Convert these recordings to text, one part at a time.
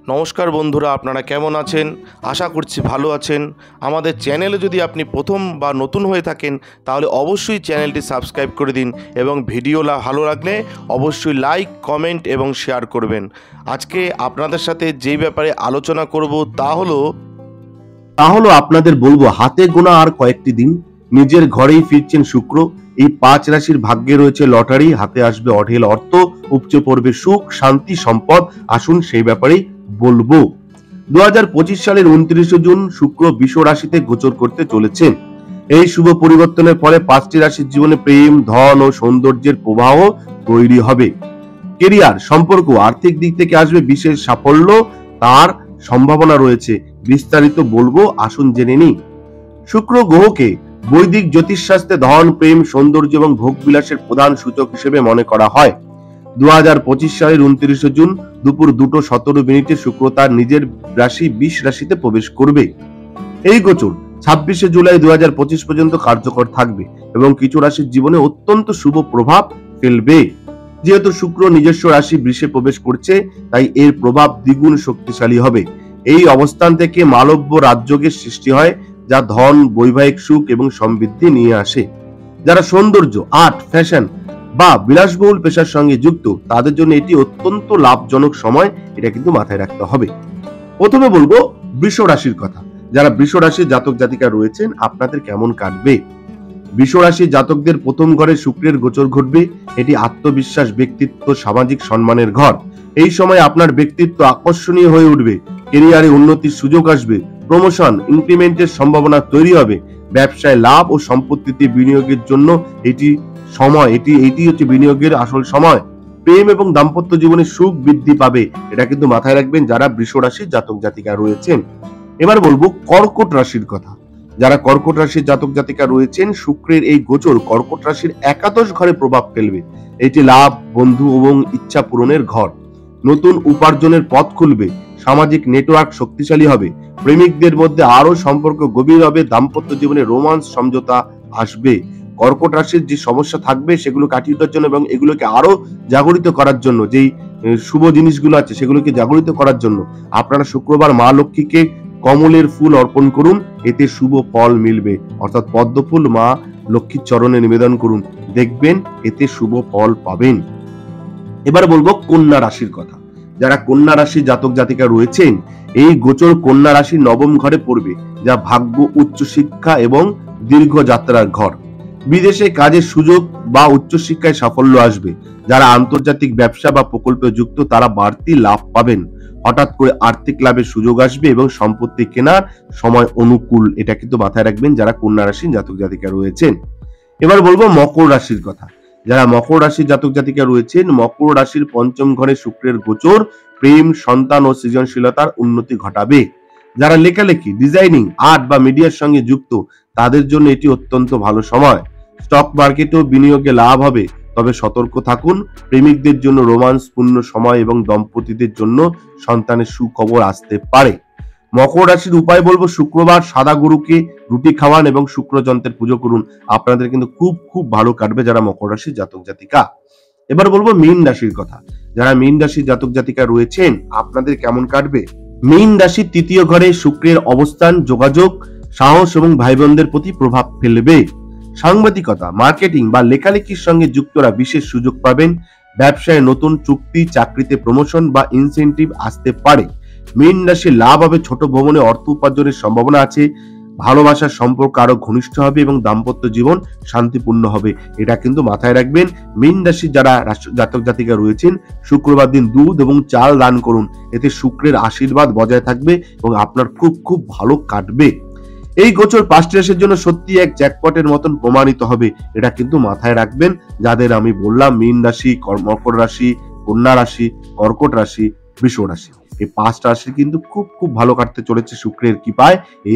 নমস্কার বন্ধুরা, আপনারা কেমন আছেন? আশা করছি ভালো আছেন। আমাদের চ্যানেলে যদি আপনি প্রথম বা নতুন হয়ে থাকেন তাহলে অবশ্যই চ্যানেলটি সাবস্ক্রাইব করে দিন এবং ভিডিও ভালো লাগলে অবশ্যই লাইক, কমেন্ট এবং শেয়ার করবেন। আজকে আপনাদের সাথে যেই ব্যাপারে আলোচনা করব তা হলো আপনাদের বলবো, হাতে গোনা আর কয়েকটি দিন, নিজের ঘরেই ফিরছেন শুক্র। এই 5 রাশির ভাগ্যে রয়েছে লটারি, হাতে আসবে অঢেল অর্থ, উপচে পড়বে সুখ, শান্তি, সম্পদ। আসুন সেই ব্যাপারেই বলবো। 2025 সালের 29 জুন শুক্র বৃষ রাশিতে গোচর করতে চলেছেন। এই শুভ পরিবর্তনের ফলে 5টি রাশির জীবনে প্রেম, ধন ও সৌন্দর্যের প্রবাহ তৈরি হবে। কেরিয়ার, সম্পর্ক, আর্থিক দিক থেকে আসবে বিশেষ সাফল্য, তার সম্ভাবনা রয়েছে। বিস্তারিত বলবো, আসুন জেনে নিই। শুক্র গ্রহকে বৈদিক জ্যোতিষশাস্ত্রে ধন, প্রেম, সৌন্দর্য এবং ভোগ বিলাসের প্রধান সূচক হিসেবে মনে করা হয়। 2025 সালের 29 জুন দুপুর 2:17 শুক্র তার নিজের রাশি বৃষ রাশিতে প্রবেশ করবে। এই গোচর 26 জুলাই 2025 পর্যন্ত কার্যকর থাকবে এবং কিছু রাশির জীবনে অত্যন্ত শুভ প্রভাব ফেলবে। যেহেতু শুক্র নিজস্ব রাশি বৃষে প্রবেশ করছে, তাই এর প্রভাব দ্বিগুণ শক্তিশালী হবে। এই অবস্থান থেকে মালব্য রাজযোগের সৃষ্টি হয়, যা ধন, বৈবাহিক সুখ এবং সমৃদ্ধি নিয়ে আসে। যারা সৌন্দর্য, আর্ট, ফ্যাশন বা বিলাসবহুল পেশার সঙ্গে যুক্ত, তাদের জন্য এটি অত্যন্ত লাভজনক সময়। এটা কিন্তু মাথায় রাখতে হবে। প্রথমে বলবো বৃষ রাশির কথা। যারা বৃষ রাশির জাতক জাতিকা রয়েছেন, আপনাদের কেমন কাটবে? বৃষ রাশির জাতকদের প্রথম ঘরে শুক্রের গোচর ঘটবে। এটি আত্মবিশ্বাস, ব্যক্তিত্ব, সামাজিক সম্মানের ঘর। এই সময় আপনার ব্যক্তিত্ব আকর্ষণীয় হয়ে উঠবে। ক্যারিয়ারে উন্নতির সুযোগ আসবে। প্রমোশন, ইনক্রিমেন্টের সম্ভাবনা তৈরি হবে। ব্যবসায় লাভ ও সম্পত্তিতে বিনিয়োগের জন্য এটি হচ্ছে বিনিয়োগের আসল সময়। প্রেম এবং দাম্পত্য জীবনে সুখ বৃদ্ধি পাবে। এটা কিন্তু মাথায় রাখবেন যারা বৃষ রাশির জাতক জাতিকা রয়েছেন। এবার বলবো কর্কট রাশির কথা। যারা কর্কট রাশির জাতক জাতিকা রয়েছেন, শুক্রের এই গোচর কর্কট রাশির একাদশ ঘরে প্রভাব ফেলবে। এটি লাভ, বন্ধু এবং ইচ্ছা পূরণের ঘর। নতুন উপার্জনের পথ খুলবে। সামাজিক নেটওয়ার্ক শক্তিশালী হবে। প্রেমিকদের মধ্যে আরো সম্পর্ক গভীর হবে। দাম্পত্য জীবনে রোমান্স, সমঝোতা আসবে। কর্কট রাশির যে সমস্যা থাকবে সেগুলো কাটিয়ে ওঠার জন্য এবং এগুলোকে আরো জাগরিত করার জন্য, যেই শুভ জিনিসগুলো আছে সেগুলোকে জাগরিত করার জন্য আপনারা শুক্রবার মা লক্ষ্মীকে কমলের ফুল অর্পণ করুন। এতে শুভ ফল মিলবে। অর্থাৎ পদ্ম ফুল মা লক্ষ্মীর চরণে নিবেদন করুন, দেখবেন এতে শুভ ফল পাবেন। এবার বলবো কন্যা রাশির কথা। যারা কন্যা রাশির জাতক জাতিকা রয়েছেন, এই গোচর কন্যা রাশির নবম ঘরে পড়বে, যা ভাগ্য, উচ্চশিক্ষা এবং দীর্ঘ যাত্রার ঘর। বিদেশে কাজের সুযোগ বা উচ্চশিক্ষায় সাফল্য আসবে। যারা আন্তর্জাতিক ব্যবসা বা প্রকল্পে যুক্ত, তারা বাড়তি লাভ পাবেন। হঠাৎ করে আর্থিক লাভের সুযোগ আসবে এবং সম্পত্তি কেনার সময় অনুকূল। এটা কিন্তু মাথায় রাখবেন যারা কন্যা রাশির জাতক জাতিকা রয়েছেন। এবার বলবো মকর রাশির কথা। যারা মকর রাশির জাতক জাতিকা রয়েছেন, মকর রাশির পঞ্চম ঘরে শুক্রের গোচর প্রেম, সন্তান ও সৃজনশীলতার উন্নতি ঘটাবে। যারা লেখালেখি, ডিজাইনিং, আর্ট বা মিডিয়ার সঙ্গে যুক্ত, তাদের জন্য এটি অত্যন্ত ভালো সময়। স্টক মার্কেটেও বিনিয়োগে লাভ হবে, তবে সতর্ক থাকুন। প্রেমিকদের জন্য রোমান্সপূর্ণ সময় এবং দম্পতিদের জন্য সন্তানের সুখবর আসতে পারে। মকর রাশির উপায় বলবো, শুক্রবার সাদা গরুকে রুটি খাওয়ান এবং শুক্র যন্ত্রের পুজো করুন। আপনাদের কিন্তু খুব ভালো কাটবে যারা মকর রাশির জাতক জাতিকা। এবার বলবো মীন রাশির কথা। যারা মীন রাশির জাতক জাতিকা রয়েছেন, আপনাদের কেমন কাটবে? মীন রাশির তৃতীয় ঘরে শুক্রের অবস্থান যোগাযোগ, সাহস এবং ভাই বোনদের প্রতি প্রভাব ফেলবে। সাংবাদিকতা, মার্কেটিং বা লেখালেখির সঙ্গে যুক্তরা বিশেষ সুযোগ পাবেন। ব্যবসায় নতুন চুক্তি, চাকরিতে প্রমোশন বা ইনসেনটিভ আসতে পারে। মীন রাশির লাভ হবে, ছোট ভ্রমণে অর্থ উপার্জনের সম্ভাবনা আছে। ভালোবাসার সম্পর্ক আরো ঘনিষ্ঠ হবে এবং দাম্পত্য জীবন শান্তিপূর্ণ হবে। এটা কিন্তু মাথায় রাখবেন। মীন রাশির যারা জাতক জাতিকা রয়েছেন, শুক্রবার দিন দুধ এবং চাল দান করুন। এতে শুক্রের আশীর্বাদ বজায় থাকবে এবং আপনার খুব ভালো কাটবে। এই গোচর 5টি রাশির জন্য সত্যি এক জ্যাকপটের মতন প্রমাণিত হবে। এটা কিন্তু মাথায় রাখবেন যাদের আমি বললাম, মীন রাশি, মকর রাশি, কন্যা রাশি, কর্কট রাশি, বৃষ রাশি। এই 5টা রাশি কিন্তু খুব ভালো কাটতে চলেছে শুক্রের কৃপায়। এই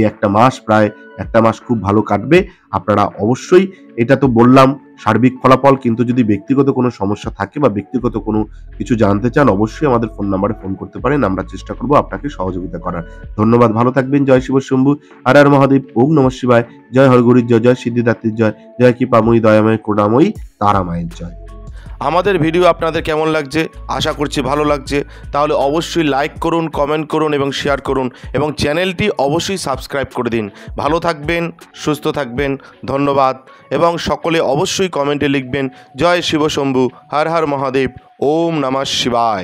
প্রায় একটা মাস খুব ভালো কাটবে। আপনারা অবশ্যই, এটা তো বললাম সার্বিক ফলাফল, কিন্তু যদি ব্যক্তিগত কোনো সমস্যা থাকে বা ব্যক্তিগত কোনো কিছু জানতে চান, অবশ্যই আমাদের ফোন নাম্বারে ফোন করতে পারেন। আমরা চেষ্টা করব আপনাকে সহযোগিতা করার। ধন্যবাদ, ভালো থাকবেন। জয় শিব শম্ভু, হর হর মহাদেব, ওম নমঃ শিবায়। জয় হরগুরির জয়, জয় সিদ্ধিদাত্রীর জয়, জয় কৃপাময়ী, দয়াময়, করুণাময়ী, তারামায়ের জয়। আমাদের ভিডিও আপনাদের কেমন লাগছে, আশা করছি ভালো লাগছে। তাহলে অবশ্যই লাইক করুন, কমেন্ট করুন এবং শেয়ার করুন এবং চ্যানেলটি অবশ্যই সাবস্ক্রাইব করে দিন। ভালো থাকবেন, সুস্থ থাকবেন, ধন্যবাদ। এবং সকলে অবশ্যই কমেন্টে লিখবেন জয় শিব শম্ভু, হর হর মহাদেব, ওম নমঃ শিবায়।